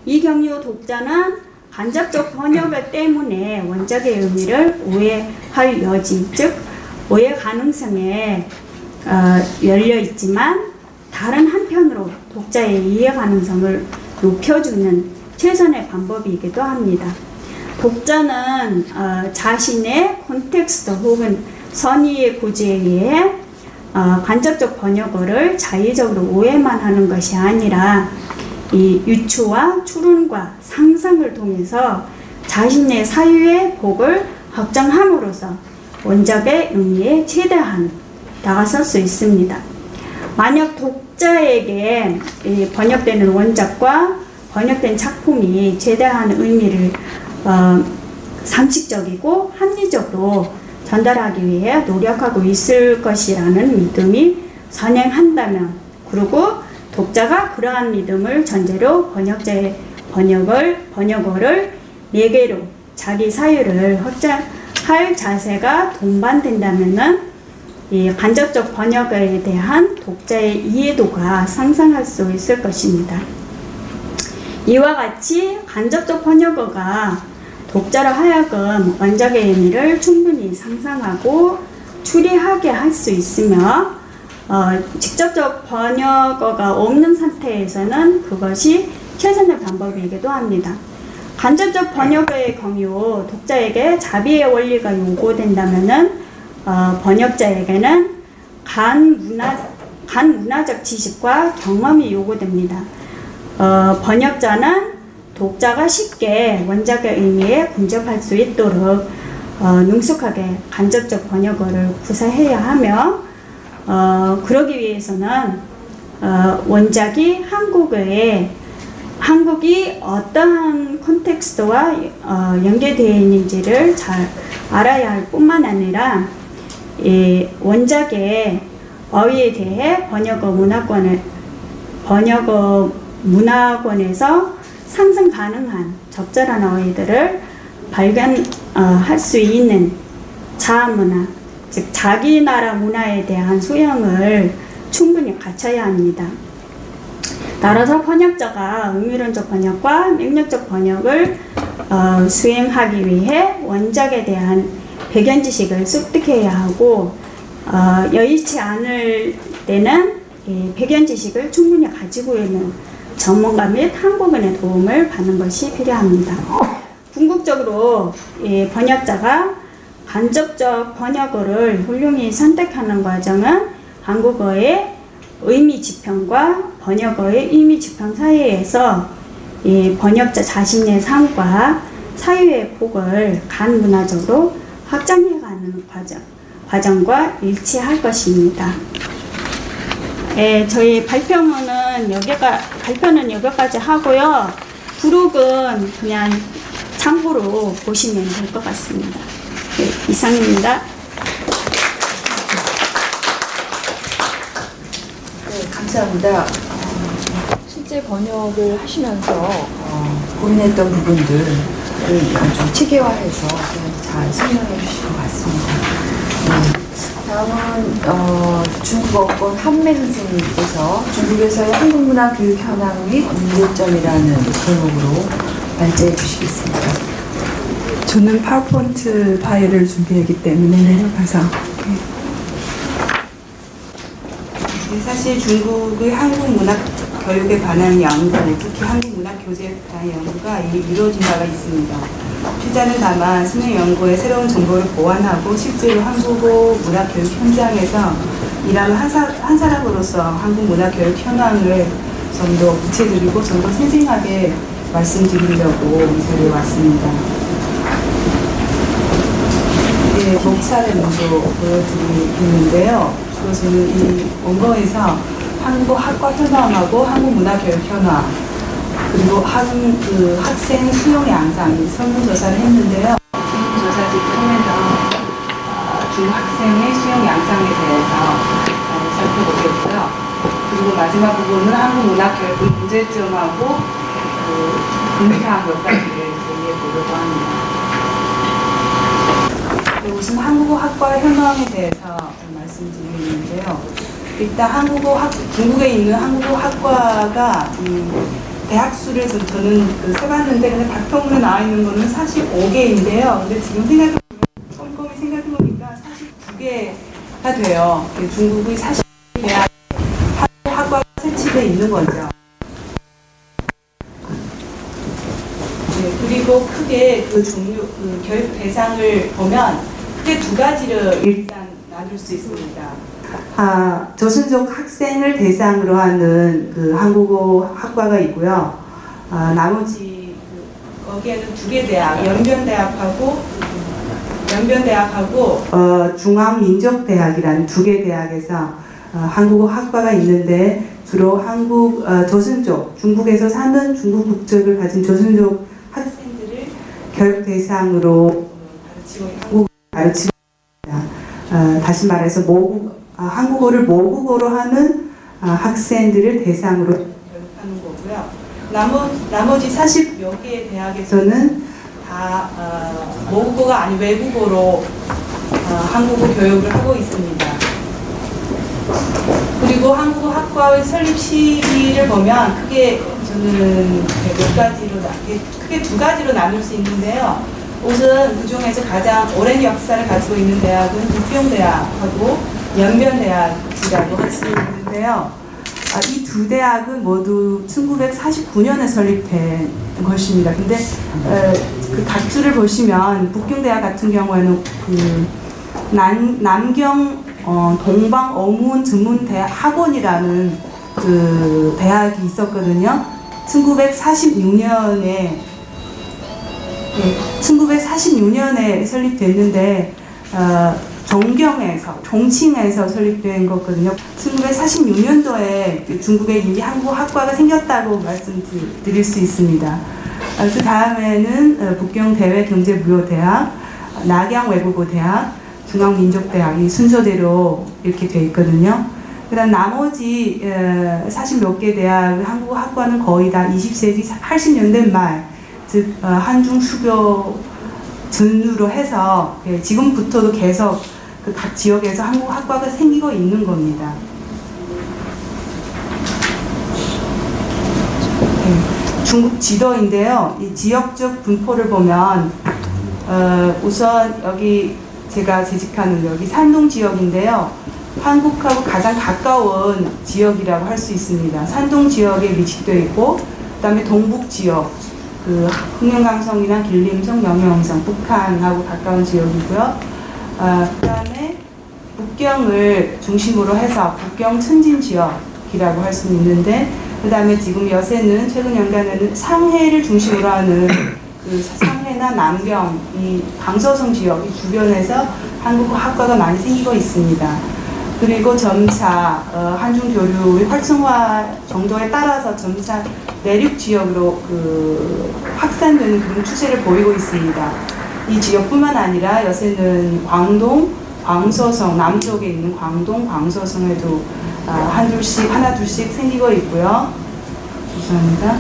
이 경우 독자는 간접적 번역 때문에 원작의 의미를 오해할 여지, 즉 오해 가능성에 열려 있지만 다른 한편으로 독자의 이해 가능성을 높여주는 최선의 방법이기도 합니다. 독자는 자신의 콘텍스트 혹은 선의의 고지에 의해 간접적 번역어를 자의적으로 오해만 하는 것이 아니라 이 유추와 추론과 상상을 통해서 자신의 사유의 복을 확정함으로써 원작의 의미에 최대한 다가설 수 있습니다. 만약 독자에게 번역되는 원작과 번역된 작품이 최대한 의미를 상식적이고 합리적으로 전달하기 위해 노력하고 있을 것이라는 믿음이 선행한다면, 그리고 독자가 그러한 믿음을 전제로 번역자의 번역어를 4개로 자기 사유를 확장할 자세가 동반된다면은 이 간접적 번역에 대한 독자의 이해도가 상승할 수 있을 것입니다. 이와 같이 간접적 번역어가 독자로 하여금 원작의 의미를 충분히 상상하고 추리하게 할 수 있으며 직접적 번역어가 없는 상태에서는 그것이 최선의 방법이기도 합니다. 간접적 번역어의 경우 독자에게 자비의 원리가 요구된다면은 번역자에게는 간문화적 지식과 경험이 요구됩니다. 번역자는 독자가 쉽게 원작의 의미에 근접할 수 있도록 능숙하게 간접적 번역어를 구사해야 하며, 그러기 위해서는 원작이 한국이 어떠한 콘텍스트와 연계되어 있는지를 잘 알아야 할 뿐만 아니라 이 원작의 어휘에 대해 번역어 문화권에서 상승 가능한 적절한 어휘들을 발견할 수 있는 자아문화, 즉 자기 나라 문화에 대한 소양을 충분히 갖춰야 합니다. 따라서 번역자가 의미론적 번역과 맥락적 번역을 수행하기 위해 원작에 대한 배경 지식을 습득해야 하고, 여의치 않을 때는 배경 지식을 충분히 가지고 있는 전문가 및 한국인의 도움을 받는 것이 필요합니다. 궁극적으로 번역자가 간접적 번역어를 훌륭히 선택하는 과정은 한국어의 의미 지평과 번역어의 의미 지평 사이에서 번역자 자신의 삶과 사유의 폭을 간문화적으로 확장해가는 과정과 일치할 것입니다. 저희 발표는 여기까지 하고요. 부록은 그냥 참고로 보시면 될 것 같습니다. 네, 이상입니다. 네, 감사합니다. 실제 번역을 하시면서 고민했던 부분들을 좀 체계화해서 잘 설명해 주실 것 같습니다. 다음은 중국어권 한매 선생님께서 중국에서의 한국문화 교육 현황 및 문제점이라는 제목으로 발제해 주시겠습니다. 저는 파워포인트 파일을 준비했기 때문에 내려가서. 네, 사실 중국의 한국 문화 교육에 관한 연구, 특히 한국 문화 교재에 관한 연구가 이미 이루어진 바가 있습니다. 피자는 다만 수능 연구에 새로운 정보를 보완하고 실제로 한국어 문화 교육 현장에서 일하는 한 사람으로서 한국 문화 교육 현황을 좀 더 구체적이고 좀 더 생생하게 말씀드리려고 이 자리에 왔습니다. 목차를 먼저 보여드리는데요. 그것은 이 원고에서 한국 학과 현황하고 한국 문화 교육 현황, 그리고 학생 수용 양상 설문조사를 했는데요. 설문조사를 통해서 중 학생의 수용 양상에 대해서 살펴보겠고요. 그리고 마지막 부분은 한국 문화 교육의 문제점하고 분사한 몇 가지를 얘기해 보려고 합니다. 우선 한국어 학과 현황에 대해서 말씀드리는데요. 일단 중국에 있는 한국어 학과가 대학 수를 저는 세봤는데 근데 박평문에 나와 있는 거는 45개인데요. 근데 지금 꼼꼼히 생각해보니까 49개가 돼요. 중국의 40대학 학과가 설치되어 있는 거죠. 네, 그리고 크게 교육 대상을 보면 크게 두 가지로 일단 나눌 수 있습니다. 조선족 학생을 대상으로 하는 한국어 학과가 있고요. 나머지 거기에는 두 개 대학, 연변대학하고 중앙민족대학이라는 두 개 대학에서 한국어 학과가 있는데 주로 조선족, 중국에서 사는 중국 국적을 가진 조선족 학생들을 교육 대상으로 가르치고 있습니다. 다시 말해서 한국어를 모국어로 하는 학생들을 대상으로 교육하는 거고요. 나머지 40여 개의 대학에서는 다 모국어가 아닌 외국어로 한국어 교육을 하고 있습니다. 그리고 한국어 학과의 설립 시기를 보면 크게 저는 크게 두 가지로 나눌 수 있는데요. 우선 그 중에서 가장 오랜 역사를 가지고 있는 대학은 북경대학하고 연변대학이라고 할 수 있는데요. 이 두 대학은 모두 1949년에 설립된 것입니다. 근데 그 각주를 보시면 북경대학 같은 경우에는 남경 동방 어문 전문대학원이라는 대학이 있었거든요. 1946년에 설립됐는데 종칭에서 설립된 거거든요. 1946년도에 중국에 이미 한국어 학과가 생겼다고 말씀드릴 수 있습니다. 그 다음에는 북경대외경제무역대학, 낙양외국어대학, 중앙민족대학 이 순서대로 이렇게 돼 있거든요. 그다음 나머지 40몇 개 대학 한국어 학과는 거의 다 20세기 80년대 말, 즉 한중 수교 전후로 해서 지금부터도 계속 각 지역에서 한국어 학과가 생기고 있는 겁니다. 중국 지도인데요. 이 지역적 분포를 보면 우선 여기 제가 재직하는 여기 산동 지역인데요. 한국하고 가장 가까운 지역이라고 할 수 있습니다. 산동 지역에 위치되어 있고, 그 다음에 동북 지역, 흑룡강성이나 길림성, 영해왕성, 북한하고 가까운 지역이고요. 그 다음에 북경을 중심으로 해서 북경 천진 지역이라고 할 수 있는데, 그 다음에 지금 요새는 최근 연간에는 상해를 중심으로 하는 상해나 남경, 이 강서성 지역 이 주변에서 한국어 학과가 많이 생기고 있습니다. 그리고 점차 한중 교류의 활성화 정도에 따라서 점차 내륙 지역으로 확산되는 그런 추세를 보이고 있습니다. 이 지역뿐만 아니라 요새는 광동, 광서성, 남쪽에 있는 광동, 광서성에도 하나 둘씩 생기고 있고요. 죄송합니다.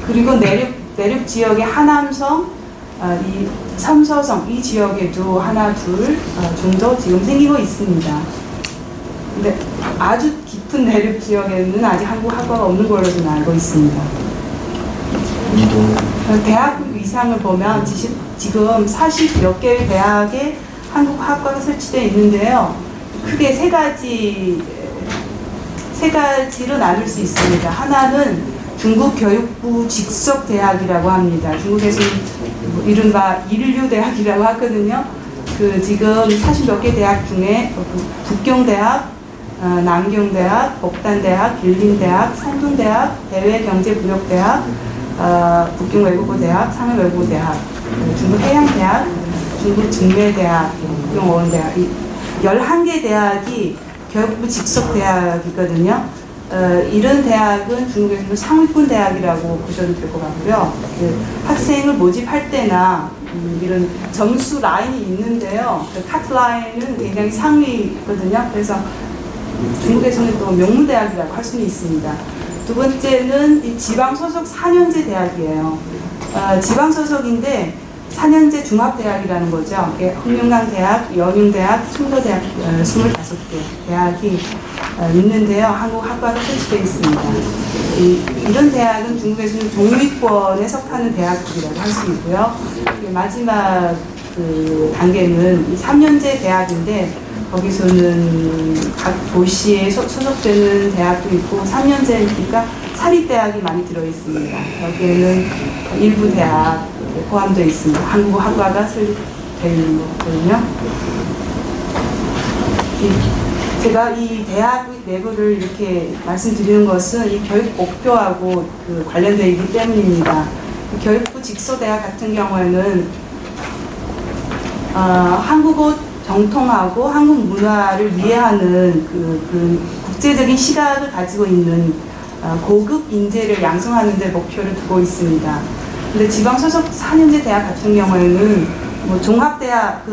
그리고 내륙 지역의 하남성, 이 삼서성 이 지역에도 하나 둘 정도 지금 생기고 있습니다. 근데 아주 깊은 내륙 지역에는 아직 한국 학과가 없는 걸로 저는 알고 있습니다. 대학 위상을 보면 지금 40몇 개의 대학에 한국 학과가 설치되어 있는데요. 크게 세 가지로 나눌 수 있습니다. 하나는 중국 교육부 직속 대학이라고 합니다. 중국에서는 이른바 인류대학이라고 하거든요. 지금 40몇 개 대학 중에 북경대학, 남경대학, 복단대학, 길림대학, 산둥대학, 대외경제무역대학, 북경외국어대학, 상해외국어대학, 중국해양대학, 중국증매대학, 북경어원대학 이 11개 대학이 교육부 직속 대학이거든요. 이런 대학은 중국에서는 상위권 대학이라고 보셔도 될 것 같고요. 학생을 모집할 때나 이런 점수 라인이 있는데요. 카트 라인은 굉장히 상위거든요. 그래서 중국에서는 또 명문대학이라고 할 수는 있습니다. 두 번째는 이 지방 소속 4년제 대학이에요. 지방 소속인데 4년제 중합대학이라는 거죠. 흑룡강대학, 연흉대학, 충도대학 25개 대학이 있는데요. 한국 학과가 설치되어 있습니다. 이런 대학은 중국에서는 종위권에 속하는 대학들이라고 할 수 있고요. 마지막 그 단계는 3년제 대학인데 거기서는 각 도시에 소속되는 대학도 있고 3년제니까 사립대학이 많이 들어있습니다. 여기에는 일부 대학 포함되어 있습니다. 한국어 학과가 설립되어 있는 거거든요. 제가 이 대학 내부를 이렇게 말씀드리는 것은 이 교육 목표하고 그 관련되어 있기 때문입니다. 교육부 직소대학 같은 경우에는 한국어 정통하고 한국 문화를 이해하는 그 국제적인 시각을 가지고 있는 고급 인재를 양성하는 데 목표를 두고 있습니다. 근데 지방 소속 4년제 대학 같은 경우에는 뭐 종합대학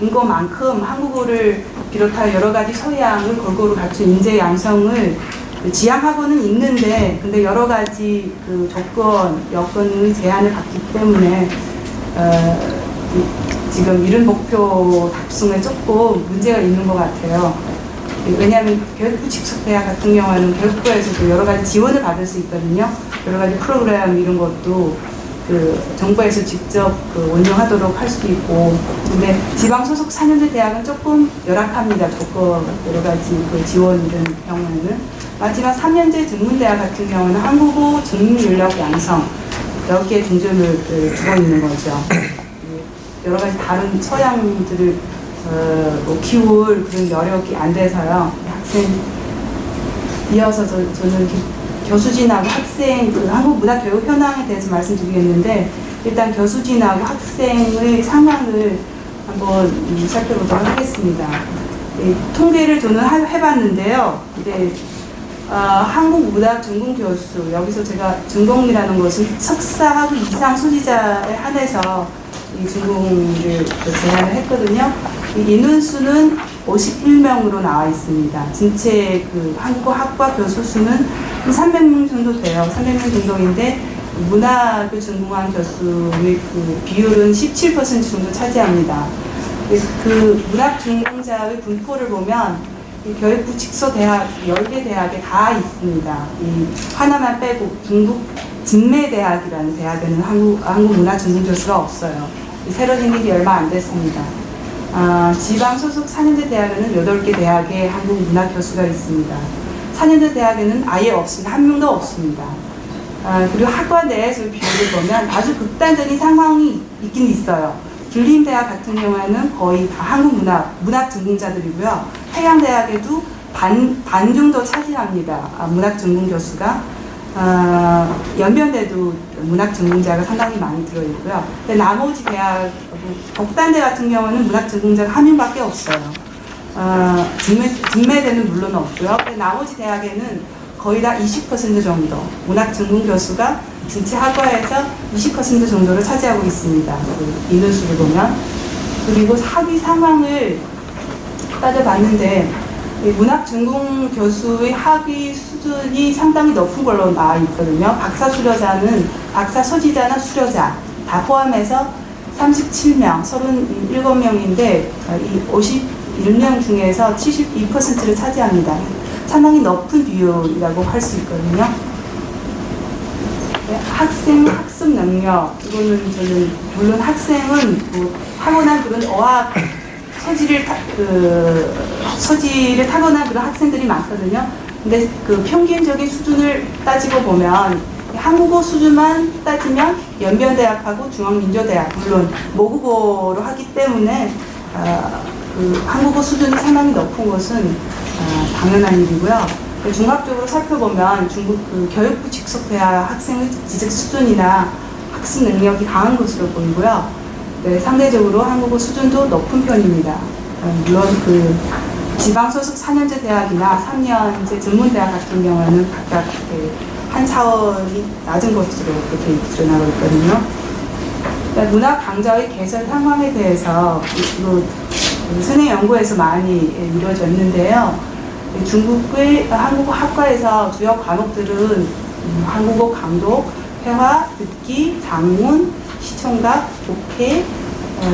인 것만큼 한국어를 비롯한 여러 가지 소양을 골고루 갖춘 인재 양성을 지향하고는 있는데, 근데 여러 가지 그 여건의 제한을 받기 때문에 지금 이런 목표 달성에 조금 문제가 있는 것 같아요. 왜냐하면 교육부 직속대학 같은 경우에는 교육부에서도 여러 가지 지원을 받을 수 있거든요. 여러 가지 프로그램 이런 것도 그 정부에서 직접 운영하도록 할 수도 있고, 근데 지방 소속 4년제 대학은 조금 열악합니다. 조건 여러 가지 그 지원 이런 경우에는. 마지막 3년제 전문대학 같은 경우는 한국어 전문 인력 양성 여기에 중점을 두고 있는 거죠. 여러 가지 다른 소양들을 키울 그런 여력이 안 돼서요. 학생 이어서 저는 교수진하고 학생 한국 문화 교육 현황에 대해서 말씀드리겠는데, 일단 교수진하고 학생의 상황을 한번 살펴보도록 하겠습니다. 통계를 저는 해봤는데요. 근데 한국 문학 전공 교수, 여기서 제가 전공이라는 것은 석사하고 이상 소지자에 한해서 이 전공을 제안을 했거든요. 인원수는 51명으로 나와 있습니다. 전체 그 한국어 학과 교수 수는 300명 정도 돼요. 300명 정도인데 문학을 전공한 교수의 그 비율은 17% 정도 차지합니다. 그 문학 전공자의 분포를 보면 이 교육부 직소 대학 10개 대학에 다 있습니다. 이 하나만 빼고 중국 진매대학이라는 대학에는 한국 문학 전공 교수가 없어요. 새로 생긴 지 얼마 안 됐습니다. 지방 소속 4년제 대학에는 8개 대학에 한국 문학 교수가 있습니다. 4년제 대학에는 아예 없습니다. 한 명도 없습니다. 그리고 학과 내에서 비율을 보면 아주 극단적인 상황이 있긴 있어요. 길림대학 같은 경우에는 거의 다 한국 문학 전공자들이고요. 해양대학에도 반 정도 차지합니다. 문학 전공 교수가. 연변대도 문학 전공자가 상당히 많이 들어있고요. 근데 나머지 대학, 복단대 같은 경우는 문학 전공자가 한 명밖에 없어요. 진매대는 물론 없고요. 근데 나머지 대학에는 거의 다 20% 정도, 문학 전공 교수가 전체 학과에서 20% 정도를 차지하고 있습니다. 그 인원수를 보면. 그리고 학위 상황을 따져봤는데, 문학 전공 교수의 학위 수준이 상당히 높은 걸로 나와 있거든요. 박사 소지자나 수료자 다 포함해서 37명, 37명인데 이 51명 중에서 72%를 차지합니다. 상당히 높은 비율이라고 할 수 있거든요. 학생 학습 능력, 이거는 저는 물론 학생은 뭐 타고난 그런 어학 소질을 타고난 그런 학생들이 많거든요. 근데 그 평균적인 수준을 따지고 보면 한국어 수준만 따지면 연변대학하고 중앙민주대학, 물론 모국어로 하기 때문에 그 한국어 수준이 상당히 높은 것은 당연한 일이고요. 종합적으로 살펴보면 중국 그 교육부 직속대학 학생의 지적 수준이나 학습 능력이 강한 것으로 보이고요. 네, 상대적으로 한국어 수준도 높은 편입니다. 물론 그 지방 소속 4년제 대학이나 3년제 전문대학 같은 경우는 각각 한 차원이 낮은 것으로 이렇게 드러나고 있거든요. 그러니까 문학 강좌의 개설 상황에 대해서 선행 연구에서 많이 이루어졌는데요. 중국의 한국어 학과에서 주요 과목들은 한국어 강독, 회화, 듣기, 장문, 시청각, 독해,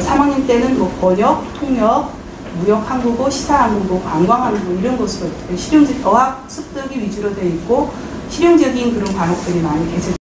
3학년 때는 뭐 번역, 통역, 무역 한국어, 시사 한국어, 관광 한국어 이런 것으로 실용적 어학 습득이 위주로 되어 있고 실용적인 그런 과목들이 많이 개설.